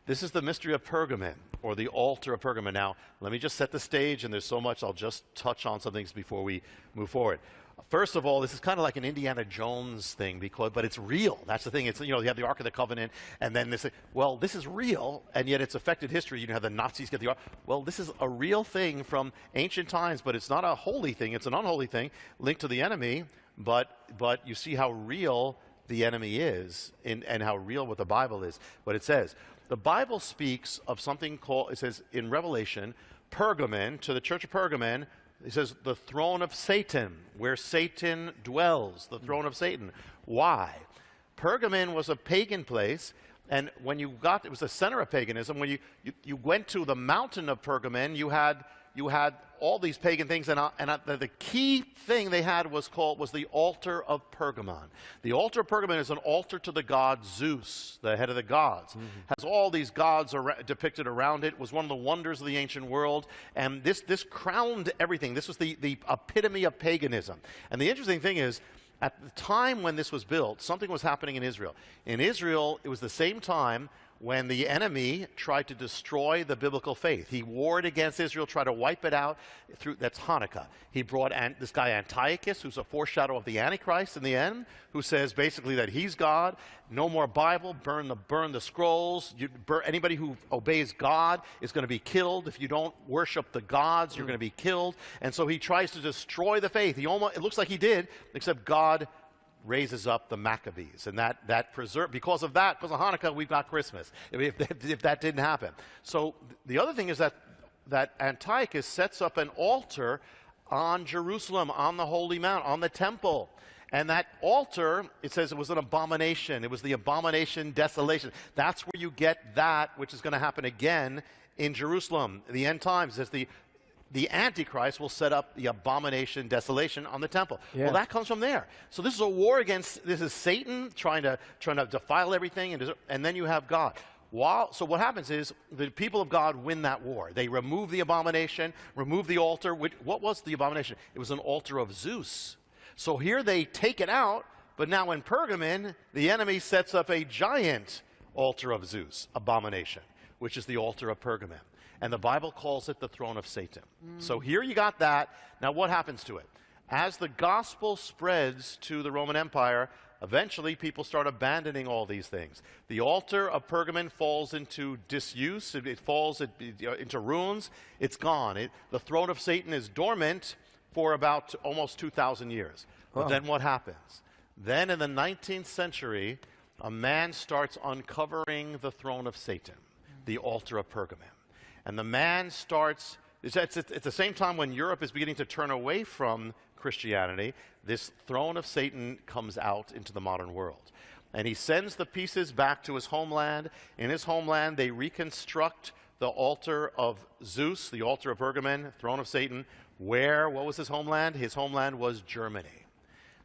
This is the mystery of Pergamon, or the altar of Pergamon. Now, let me just set the stage, and there's so much, I'll just touch on some things before we move forward. First of all, this is kind of like an Indiana Jones thing, but it's real. That's the thing. It's, you have the Ark of the Covenant, and then this is real, and yet it's affected history. You have the Nazis get the Ark. Well, this is a real thing from ancient times, but it's not a holy thing. It's an unholy thing linked to the enemy, but you see how real the enemy is and how real what the Bible is. What it says. The Bible speaks of something called, it says in Revelation, Pergamon, to the church of Pergamon, it says the throne of Satan, where Satan dwells, the throne of Satan. Why? Pergamon was a pagan place, and when you got, it was the center of paganism. When you went to the mountain of Pergamon, you had all these pagan things, and the key thing they had was the altar of Pergamon. The altar of Pergamon is an altar to the god Zeus, the head of the gods. Has all these gods depicted around it. Was one of the wonders of the ancient world, and this crowned everything. This was the epitome of paganism. And the interesting thing is, at the time when this was built, something was happening in Israel. In Israel, it was the same time when the enemy tried to destroy the biblical faith. He warred against Israel, tried to wipe it out. That's Hanukkah. He brought this guy Antiochus, who's a foreshadow of the Antichrist in the end, who says basically that he's God. No more Bible. Burn the scrolls. Anybody who obeys God is going to be killed. If you don't worship the gods, you're going to be killed. And so he tries to destroy the faith. It looks like he did, except God raises up the Maccabees, and that preserved, because of Hanukkah, we've got Christmas, if that didn't happen. So the other thing is that Antiochus sets up an altar on Jerusalem, on the Holy Mount, on the temple. And that altar, it says it was an abomination. It was the abomination, desolation. That's where you get that, which is going to happen again in Jerusalem. The end times, as the Antichrist will set up the abomination, desolation on the temple. Yeah. Well, that comes from there. So this is a war this is Satan trying to defile everything, and then you have God. So what happens is the people of God win that war. They remove the abomination, remove the altar. What was the abomination? It was an altar of Zeus. So here they take it out, but now in Pergamon, the enemy sets up a giant altar of Zeus, abomination, which is the altar of Pergamon. And the Bible calls it the throne of Satan. So here you got that. Now what happens to it? As the gospel spreads to the Roman Empire, eventually people start abandoning all these things. The altar of Pergamon falls into disuse. It falls into ruins. It's gone. The throne of Satan is dormant for about almost 2,000 years. But then what happens? Then in the 19th century, a man starts uncovering the throne of Satan, the altar of Pergamon. And the man starts, it's the same time when Europe is beginning to turn away from Christianity, this throne of Satan comes out into the modern world. And he sends the pieces back to his homeland. In his homeland, they reconstruct the altar of Zeus, the altar of Pergamon, throne of Satan. What was his homeland? His homeland was Germany.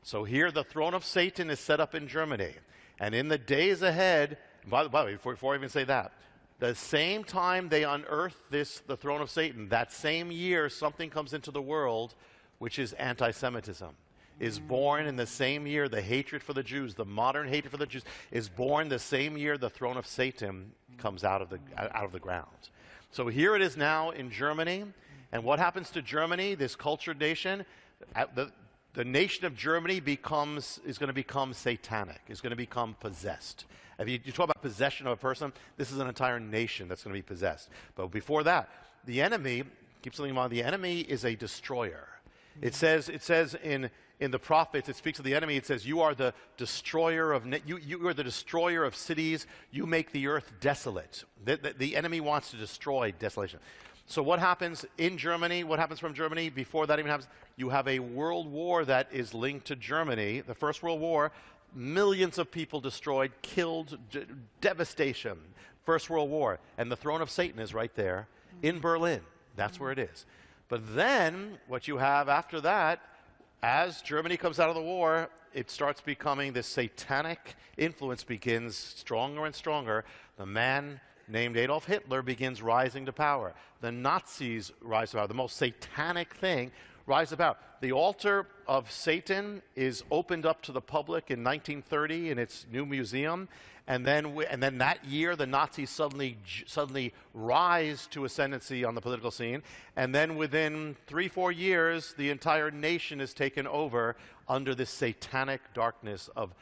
So here the throne of Satan is set up in Germany. And in the days ahead, by the way, before I even say that, the same time they unearth the throne of Satan, that same year something comes into the world, which is anti-Semitism. Is born in the same year, the hatred for the Jews, the modern hatred for the Jews, is born the same year the throne of Satan comes out of the ground. So here it is now in Germany. And what happens to Germany, this cultured nation? The nation of Germany is going to become satanic, is going to become possessed. If you talk about possession of a person, this is an entire nation that's going to be possessed. But before that, the enemy, keep something in mind, the enemy is a destroyer. It says in the prophets, it speaks of the enemy, it says, you are the destroyer of you are the destroyer of cities, you make the earth desolate. The enemy wants to destroy desolation. So what happens in Germany? What happens from Germany? Before that even happens, you have a world war that is linked to Germany, the First World War. Millions of people destroyed, killed, devastation. First World War. And the throne of Satan is right there in Berlin. That's where it is. But then what you have after that, as Germany comes out of the war, it starts becoming this satanic influence begins stronger and stronger. The man named Adolf Hitler begins rising to power. The Nazis rise to power. The most satanic thing rise to power. The altar of Satan is opened up to the public in 1930 in its new museum, and then that year the Nazis suddenly rise to ascendancy on the political scene, and then within 3-4 years the entire nation is taken over under this satanic darkness of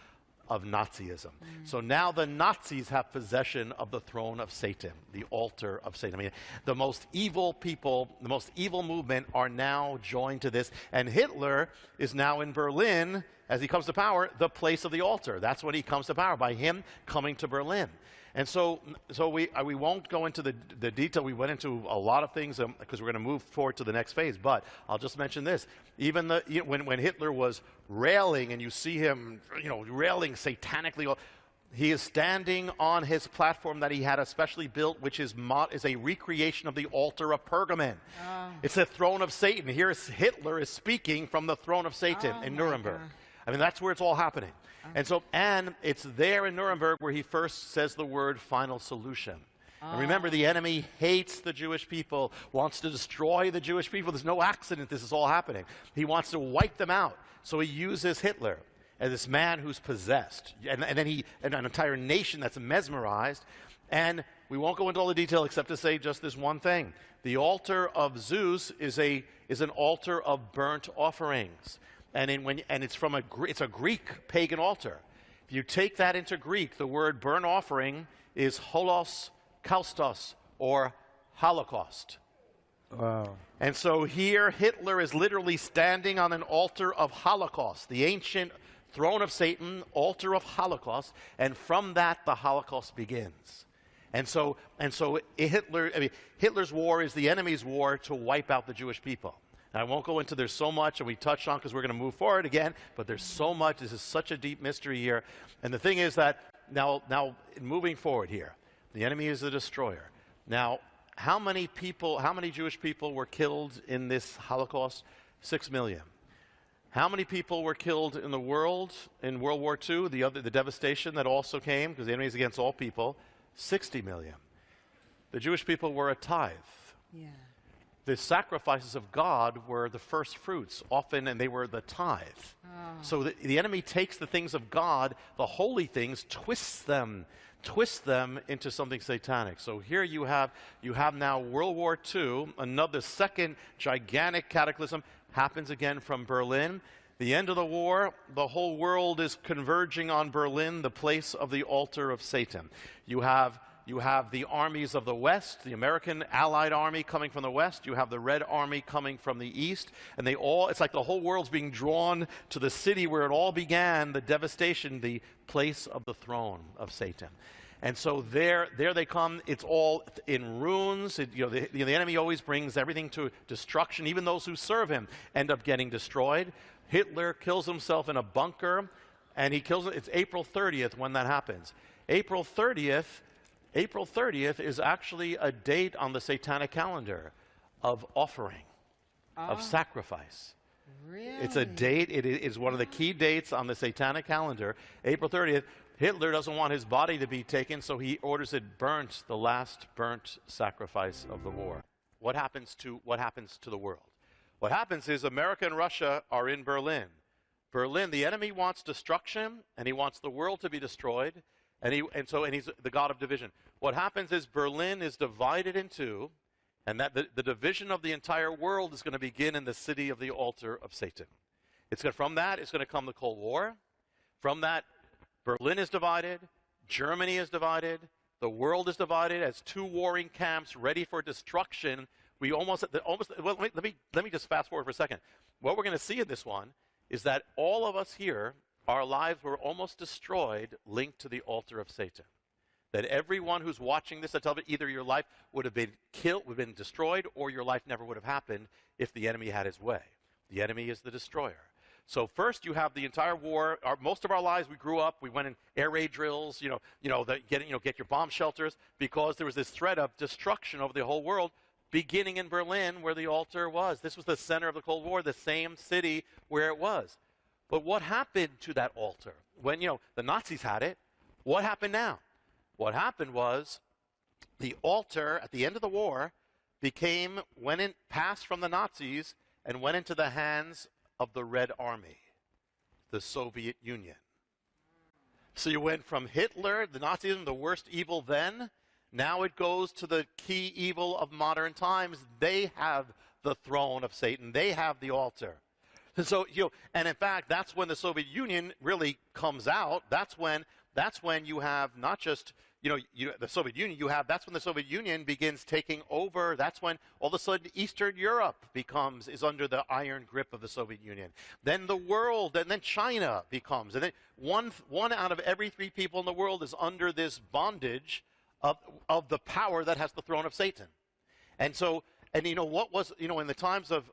Nazism. So now the Nazis have possession of the throne of Satan, the altar of Satan. I mean, the most evil people, the most evil movement are now joined to this, and Hitler is now in Berlin, as he comes to power, the place of the altar. That's when he comes to power, by him coming to Berlin. And so we won't go into the detail. We went into a lot of things because we're going to move forward to the next phase. But I'll just mention this: even when Hitler was railing, and you see him, railing satanically, he is standing on his platform that he had especially built, which is a recreation of the altar of Pergamon. Oh. It's the throne of Satan. Here Hitler is speaking from the throne of Satan in Nuremberg. I mean, that's where it's all happening. And it's there in Nuremberg where he first says the word final solution. And remember, the enemy hates the Jewish people, wants to destroy the Jewish people. There's no accident this is all happening. He wants to wipe them out. So he uses Hitler as this man who's possessed. And then an entire nation that's mesmerized. And we won't go into all the detail except to say just this one thing. The altar of Zeus is an altar of burnt offerings. And it's a Greek pagan altar. If you take that into Greek, the word burnt offering is holos kaustos, or Holocaust. Wow. And so here Hitler is literally standing on an altar of Holocaust, the ancient throne of Satan, altar of Holocaust, and from that the Holocaust begins. And so Hitler's war is the enemy's war to wipe out the Jewish people. And I won't go into, there's so much, and we touched on because we're going to move forward again, but there's so much. This is such a deep mystery here. And the thing is that now moving forward here, the enemy is the destroyer. Now, how many Jewish people were killed in this Holocaust? 6 million. How many people were killed in the world in World War II, the devastation that also came, because the enemy is against all people? 60 million. The Jewish people were a tithe. Yeah. The sacrifices of God were the first fruits, often, and they were the tithe. Oh. So the enemy takes the things of God, the holy things, twists them into something satanic. So here you have now World War II, another second gigantic cataclysm happens again from Berlin. The end of the war, the whole world is converging on Berlin, the place of the altar of Satan. You have the armies of the West, the American Allied Army coming from the West. You have the Red Army coming from the East. And it's like the whole world's being drawn to the city where it all began, the devastation, the place of the throne of Satan. And so there they come. It's all in ruins. The enemy always brings everything to destruction. Even those who serve him end up getting destroyed. Hitler kills himself in a bunker, and it's April 30th when that happens. April 30th is actually a date on the satanic calendar of offering, of sacrifice. Really? It's a date. It is one of the key dates on the satanic calendar. April 30th. Hitler doesn't want his body to be taken, so he orders it burnt, the last burnt sacrifice of the war. What happens to the world? What happens is America and Russia are in Berlin. Berlin, the enemy wants destruction, and he wants the world to be destroyed. And he's the god of division. What happens is Berlin is divided in two, and that the division of the entire world is going to begin in the city of the altar of Satan. From that, it's going to come the Cold War. From that, Berlin is divided, Germany is divided, the world is divided as two warring camps ready for destruction. Let me just fast forward for a second. What we're going to see in this one is that all of us here, our lives were almost destroyed, linked to the altar of Satan. That everyone who's watching this, I tell you, either your life would have been killed, would have been destroyed, or your life never would have happened if the enemy had his way. The enemy is the destroyer. So first you have the entire war. Most of our lives, we grew up, we went in air raid drills, get your bomb shelters, because there was this threat of destruction over the whole world, beginning in Berlin where the altar was. This was the center of the Cold War, the same city where it was. But what happened to that altar? When, the Nazis had it, what happened now? What happened was the altar at the end of the war passed from the Nazis, and went into the hands of the Red Army, the Soviet Union. So you went from Hitler, the Nazism, the worst evil then. Now it goes to the key evil of modern times. They have the throne of Satan. They have the altar. So, and in fact, that's when the Soviet Union really comes out. That's when you have not just, the Soviet Union, that's when the Soviet Union begins taking over. That's when all of a sudden Eastern Europe is under the iron grip of the Soviet Union. Then the world, and then China becomes, and then one out of every 3 people in the world is under this bondage of the power that has the throne of Satan. And so, and what was, in the times of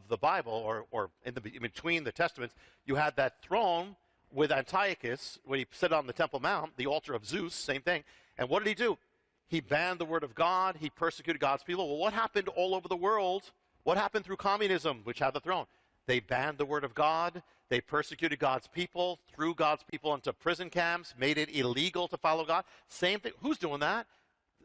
the Bible, or in between the Testaments, you had that throne with Antiochus, when he sat on the Temple Mount, the altar of Zeus, same thing. And what did he do? He banned the word of God. He persecuted God's people. Well, what happened all over the world? What happened through communism, which had the throne? They banned the word of God. They persecuted God's people, threw God's people into prison camps, made it illegal to follow God. Same thing. Who's doing that?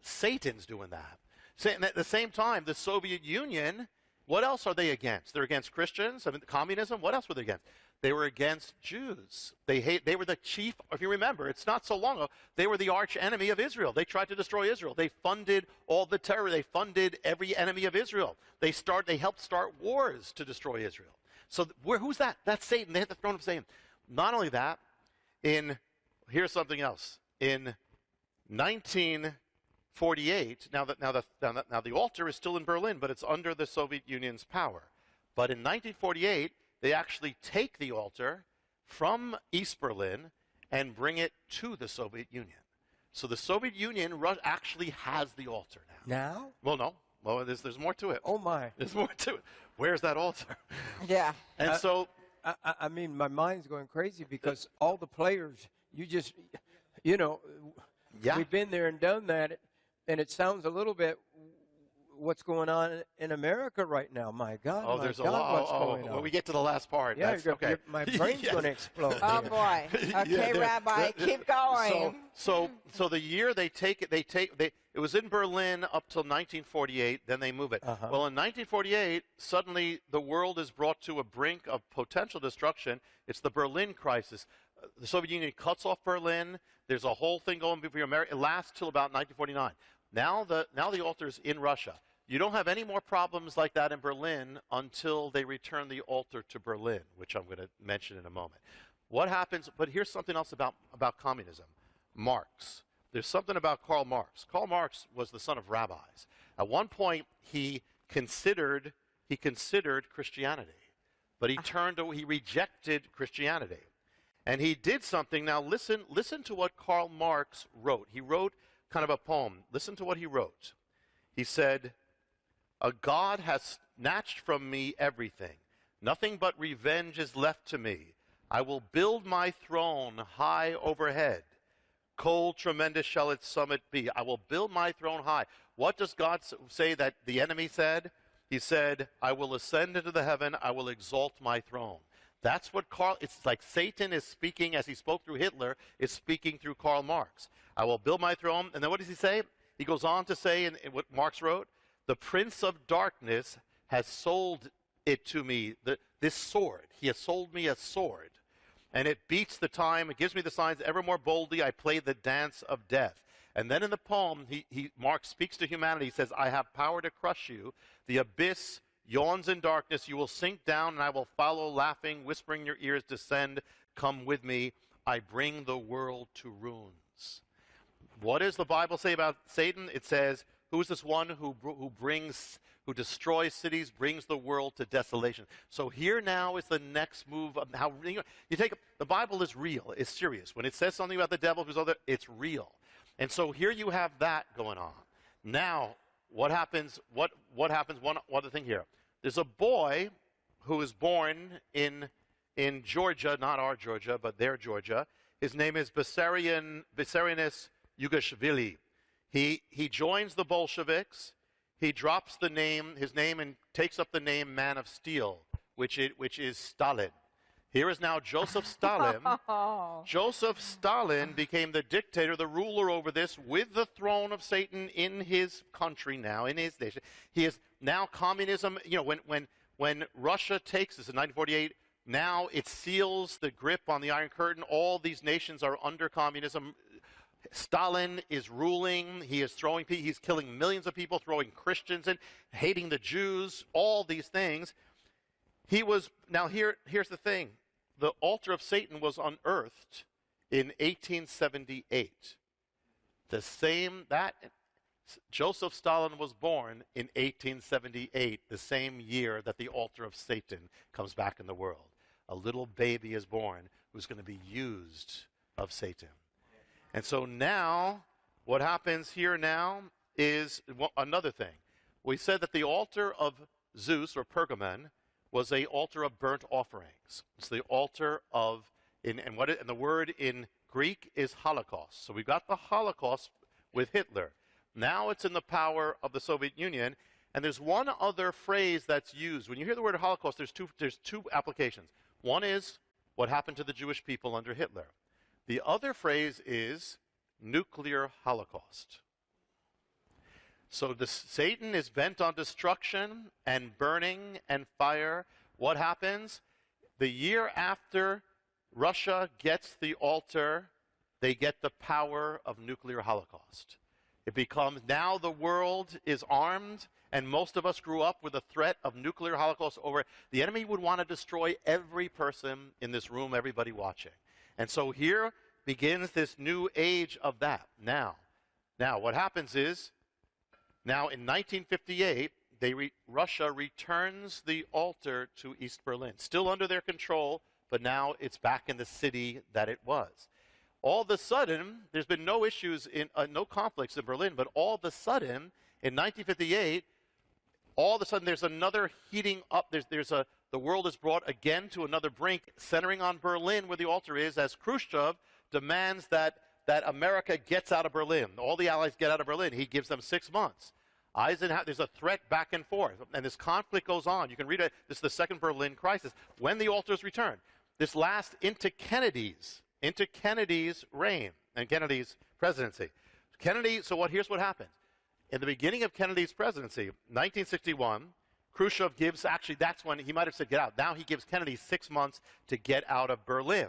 Satan's doing that. And at the same time, the Soviet Union, what else are they against? They're against Christians. Communism. What else were they against? They were against Jews. They were the chief, if you remember, it's not so long ago, they were the arch enemy of Israel. They tried to destroy Israel. They funded all the terror. They funded every enemy of Israel. They helped start wars to destroy Israel. So who's that? That's Satan. They hit the throne of Satan. Not only that, here's something else. In 1948, now the altar is still in Berlin, but it's under the Soviet Union's power. But in 1948, they actually take the altar from East Berlin and bring it to the Soviet Union. So the Soviet Union actually has the altar now. Now? Well, no. Well, there's more to it. Oh, my. There's more to it. Where's that altar? Yeah. And so... I mean, my mind's going crazy because all the players, we've been there and done that, and it sounds a little bit what's going on in America right now. My God, what's going on? When we get to the last part. Yeah, okay. My brain's going to explode. Oh, boy. Okay, Rabbi, keep going. So the year it was in Berlin up till 1948, then they move it. Uh-huh. Well, in 1948, suddenly the world is brought to a brink of potential destruction. It's the Berlin crisis. The Soviet Union cuts off Berlin. There's a whole thing going before America. It lasts till about 1949. Now the altar is in Russia. You don't have any more problems like that in Berlin until they return the altar to Berlin, which I'm going to mention in a moment. What happens, but here's something else about communism. Marx. There's something about Karl Marx. Karl Marx was the son of rabbis. At one point, he considered Christianity, but he rejected Christianity. And he did something. Now listen to what Karl Marx wrote. He wrote kind of a poem. Listen to what he wrote. He said, "A God has snatched from me everything. Nothing but revenge is left to me. I will build my throne high overhead. Cold, tremendous shall its summit be. I will build my throne high." What does God say that the enemy said? He said, "I will ascend into the heaven. I will exalt my throne." That's what it's like Satan is speaking, as he spoke through Hitler, is speaking through Karl Marx. I will build my throne. And then what does he say? He goes on to say in what Marx wrote, "The prince of darkness has sold it to me, this sword. He has sold me a sword. And it beats the time, it gives me the signs, ever more boldly I play the dance of death." And then in the poem, Marx speaks to humanity. He says, "I have power to crush you. The abyss yawns in darkness. You will sink down, and I will follow, laughing, whispering in your ears, descend. Come with me. I bring the world to ruins." What does the Bible say about Satan? It says, who is this one who destroys cities, brings the world to desolation? So here now is the next move of how the Bible is real, it's serious. When it says something about the devil, it's real. And so here you have that going on. Now, what happens? What happens? One other thing here. There's a boy who is born in Georgia, not our Georgia, but their Georgia. His name is Bessarius Yugashvili. He joins the Bolsheviks. He drops his name, and takes up the name Man of Steel, which is Stalin. Here is now Joseph Stalin. Joseph Stalin became the dictator, the ruler over this, with the throne of Satan in his country now, in his nation. He is now communism. When when Russia takes this in 1948, now it seals the grip on the Iron Curtain. All these nations are under communism. Stalin is ruling. He is throwing people. He's killing millions of people, throwing Christians in, hating the Jews, all these things. Now here's the thing. The altar of Satan was unearthed in 1878. Joseph Stalin was born in 1878, the same year that the altar of Satan comes back in the world. A little baby is born who's going to be used of Satan. And so now, what happens here now is another thing. We said that the altar of Zeus, or Pergamon, was an altar of burnt offerings. It's the altar of, and the word in Greek is Holocaust. So we've got the Holocaust with Hitler. Now it's in the power of the Soviet Union. And there's one other phrase that's used. When you hear the word Holocaust, there's two applications. One is what happened to the Jewish people under Hitler. The other phrase is nuclear holocaust. So Satan is bent on destruction and burning and fire. What happens? The year after Russia gets the altar, they get the power of nuclear holocaust. It becomes, now the world is armed, and most of us grew up with the threat of nuclear holocaust over. The enemy would want to destroy every person in this room, everybody watching. And so here begins this new age of that. Now what happens is, now in 1958, Russia returns the altar to East Berlin. Still under their control, but now it's back in the city that it was. All of a sudden, there's been no issues, no conflicts in Berlin, but all of a sudden, in 1958, all of a sudden there's another heating up. The world is brought again to another brink, centering on Berlin where the altar is, as Khrushchev demands that America gets out of Berlin. All the Allies get out of Berlin. He gives them 6 months. There's a threat back and forth, and this conflict goes on. You can read it. This is the Second Berlin Crisis. When the altar is returned, this lasts into Kennedy's reign and Kennedy's presidency. Here's what happens. In the beginning of Kennedy's presidency, 1961, Khrushchev gives, actually that's when he might have said get out. Now he gives Kennedy 6 months to get out of Berlin.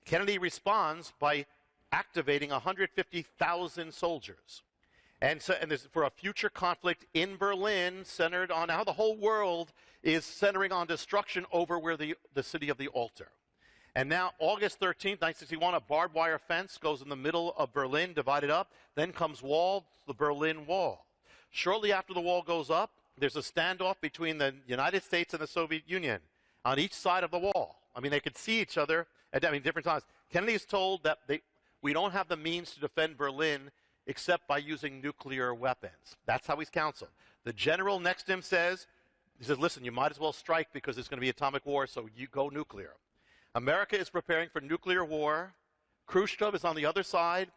Kennedy responds by activating 150,000 soldiers. And there's for a future conflict in Berlin centered on how the whole world is centering on destruction over where the city of the altar. And now, August 13th, 1961, a barbed wire fence goes in the middle of Berlin, divided up. Then comes the Berlin Wall. Shortly after the wall goes up, there's a standoff between the United States and the Soviet Union on each side of the wall. I mean, they could see each other at different times. Kennedy is told that we don't have the means to defend Berlin except by using nuclear weapons. That's how he's counseled. The general next to him says, listen, you might as well strike because there's going to be atomic war, so you go nuclear. America is preparing for nuclear war. Khrushchev is on the other side.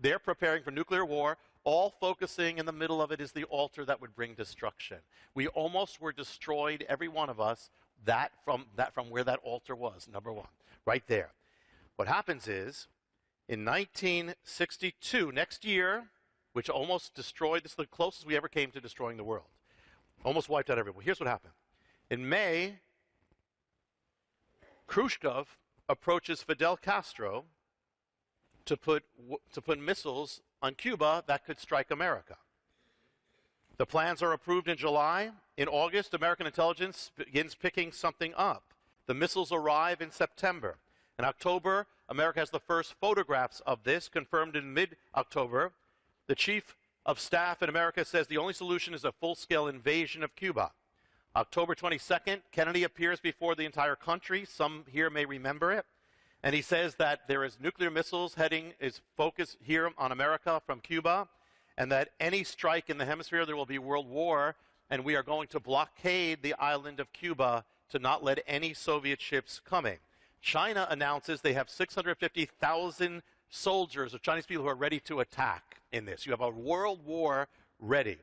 They're preparing for nuclear war. All focusing in the middle of it is the altar that would bring destruction. We almost were destroyed, every one of us, from where that altar was, number one, right there. What happens is, in 1962, next year, which almost destroyed, this is the closest we ever came to destroying the world. Almost wiped out everyone. Here's what happened. In May, Khrushchev approaches Fidel Castro to put missiles on Cuba that could strike America. The plans are approved in July. In August, American intelligence begins picking something up. The missiles arrive in September. In October, America has the first photographs of this, confirmed in mid-October. The chief of staff in America says the only solution is a full-scale invasion of Cuba. October 22nd, Kennedy appears before the entire country. Some here may remember it. And he says that there is nuclear missiles is focused here on America from Cuba, and that any strike in the hemisphere, there will be world war, and we are going to blockade the island of Cuba to not let any Soviet ships coming. China announces they have 650,000 soldiers or Chinese people who are ready to attack in this. You have a world war ready.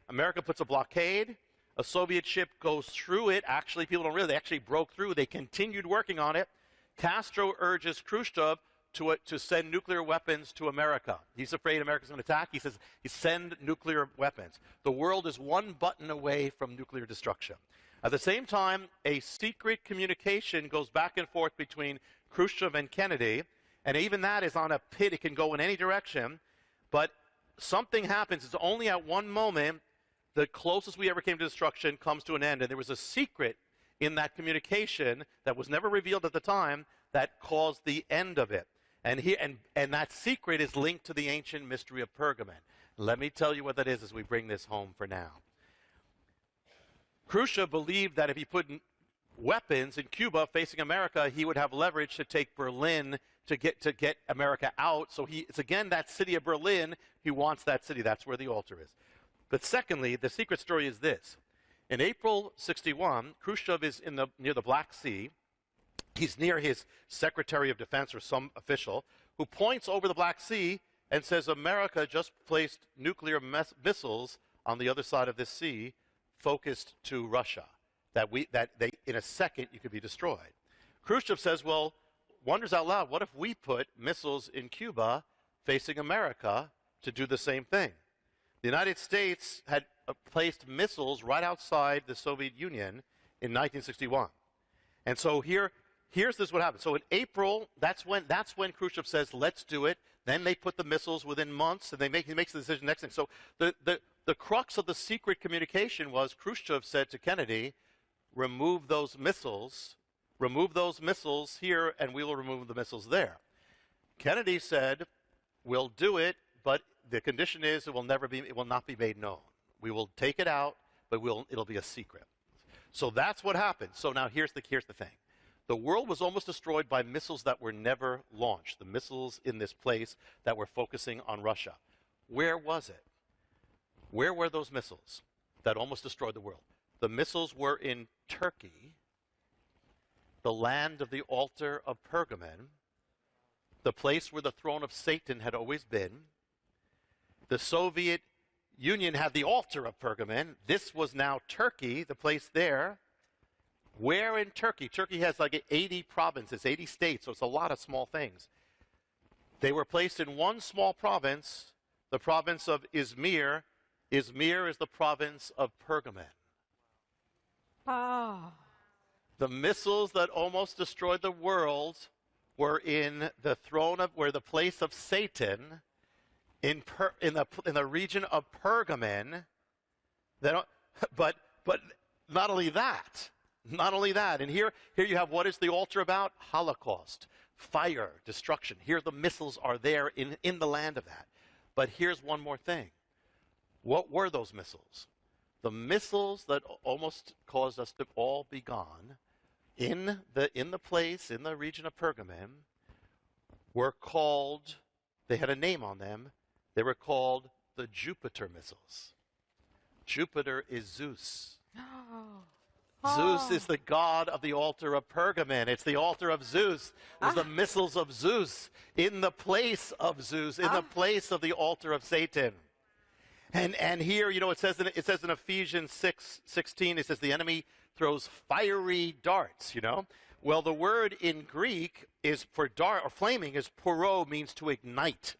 America puts a blockade. A Soviet ship goes through it. Actually, people don't realize they actually broke through. They continued working on it. Castro urges Khrushchev to send nuclear weapons to America. He's afraid America's going to attack. He says, send nuclear weapons. The world is one button away from nuclear destruction. At the same time, a secret communication goes back and forth between Khrushchev and Kennedy, and even that is on a pit. It can go in any direction, but something happens. It's only at one moment the closest we ever came to destruction comes to an end, and there was a secret in that communication that was never revealed at the time that caused the end of it. And that secret is linked to the ancient mystery of Pergamon. Let me tell you what that is as we bring this home for now. Khrushchev believed that if he put weapons in Cuba facing America, he would have leverage to take Berlin to get America out. So it's again that city of Berlin. He wants that city. That's where the altar is. But secondly, the secret story is this. In April 61, Khrushchev is near the Black Sea. He's near his Secretary of Defense or some official who points over the Black Sea and says, America just placed nuclear missiles on the other side of this sea, focused to Russia, that in a second you could be destroyed. Khrushchev says, well, wonders out loud, what if we put missiles in Cuba facing America to do the same thing? The United States had placed missiles right outside the Soviet Union in 1961. And so here's what happened. So in April, that's when Khrushchev says, let's do it. Then they put the missiles within months, and he makes the decision next thing. So the crux of the secret communication was Khrushchev said to Kennedy, remove those missiles here, and we will remove the missiles there. Kennedy said, we'll do it, but the condition is it will not be made known. We will take it out, but it'll be a secret. So that's what happened. So now here's the thing. The world was almost destroyed by missiles that were never launched, the missiles in this place that were focusing on Russia. Where was it? Where were those missiles that almost destroyed the world? The missiles were in Turkey, the land of the altar of Pergamon, the place where the throne of Satan had always been. The Soviet Union had the altar of Pergamon. This was now Turkey, the place there. Where in Turkey? Turkey has like 80 provinces, 80 states, so it's a lot of small things. They were placed in one small province, the province of Izmir. Izmir is the province of Pergamon. Oh. The missiles that almost destroyed the world were in the the place of Satan, in the region of Pergamon. But not only that. And here you have, what is the altar about? Holocaust, fire, destruction. Here the missiles are there in the land of that. But here's one more thing. What were those missiles? The missiles that almost caused us to all be gone in the region of Pergamon were called, they had a name on them, they were called the Jupiter missiles. Jupiter is Zeus. Zeus is the god of the altar of Pergamon. It's the altar of Zeus. There's the missiles of Zeus in the place of Zeus, in the place of the altar of Satan. And here, it says in Ephesians 6:16, it says the enemy throws fiery darts, Well, the word in Greek is for dart or flaming is poro, means to ignite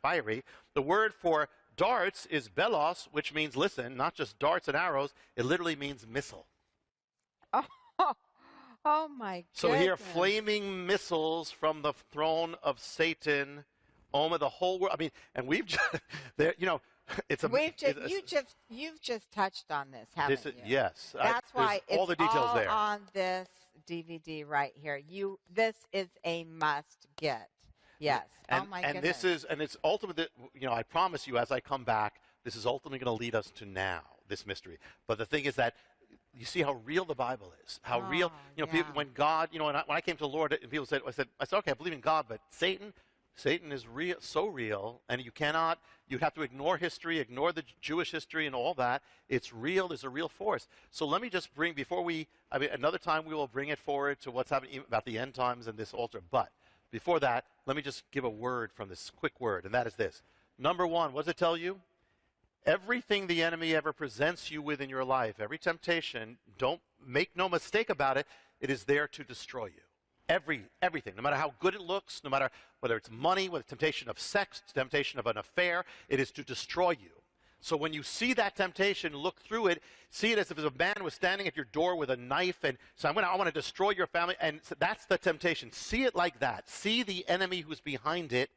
fiery. The word for darts is belos, which means, listen, not just darts and arrows. It literally means missile. Oh my goodness. So here, flaming missiles from the throne of Satan, the whole world. I mean, and we've just, you've just touched on this, haven't you? Yes. That's why it's all the details all there on this DVD right here. This is a must get. Yes. And, oh my and goodness. It's ultimately, I promise you, as I come back, this is ultimately going to lead us to now, this mystery. But the thing is that you see how real the Bible is. How real, people, when God, when I came to the Lord, and people said, I said, okay, I believe in God, but Satan is real, so real, and you'd have to ignore history, ignore the Jewish history and all that. It's real, there's a real force. So let me just another time we will bring it forward to what's happening about the end times and this altar. But before that, let me just give a word from this quick word, and that is this. Number one, what does it tell you? Everything the enemy ever presents you with in your life, every temptation, don't make no mistake about it, it is there to destroy you. Everything, no matter how good it looks, no matter whether it's money, whether it's temptation of sex, temptation of an affair, it is to destroy you. So when you see that temptation, look through it, see it as if a man was standing at your door with a knife and so I want to destroy your family. And so that's the temptation. See it like that. See the enemy who's behind it,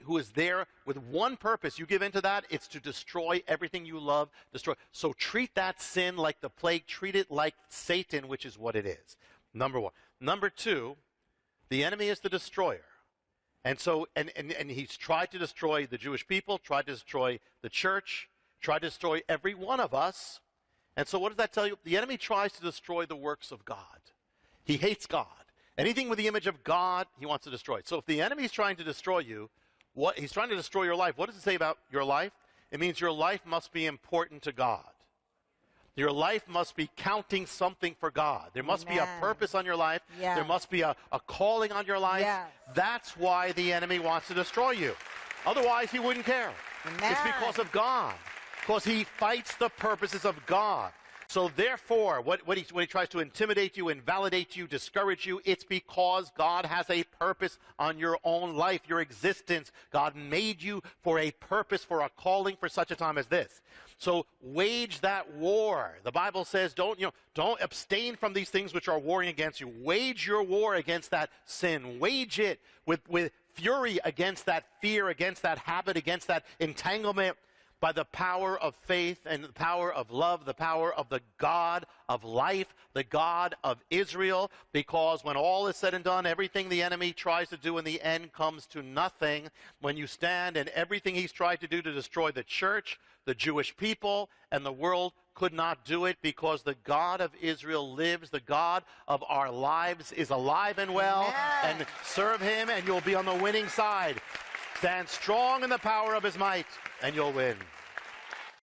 who is there with one purpose. You give into that, it's to destroy everything you love, destroy. So treat that sin like the plague. Treat it like Satan, which is what it is. Number one. Number two, the enemy is the destroyer. And so, and he's tried to destroy the Jewish people, tried to destroy the church, tried to destroy every one of us. And so what does that tell you? The enemy tries to destroy the works of God. He hates God. Anything with the image of God, he wants to destroy. So if the enemy is trying to destroy you, he's trying to destroy your life. What does it say about your life? It means your life must be important to God. Your life must be counting something for God. There must be a purpose on your life. Yes. There must be a calling on your life. Yes. That's why the enemy wants to destroy you. Otherwise, he wouldn't care. Amen. It's because of God. Because he fights the purposes of God. So therefore, when he tries to intimidate you, invalidate you, discourage you, it's because God has a purpose on your own life, your existence. God made you for a purpose, for a calling, for such a time as this. So wage that war. The Bible says don't abstain from these things which are warring against you. Wage your war against that sin. Wage it with fury against that fear, against that habit, against that entanglement, by the power of faith and the power of love, the power of the God of life, the God of Israel, because when all is said and done, everything the enemy tries to do in the end comes to nothing. When you stand, and everything he's tried to do to destroy the church, the Jewish people, and the world could not do it, because the God of Israel lives. The God of our lives is alive and well. Amen. And serve him and you'll be on the winning side. Stand strong in the power of his might and you'll win.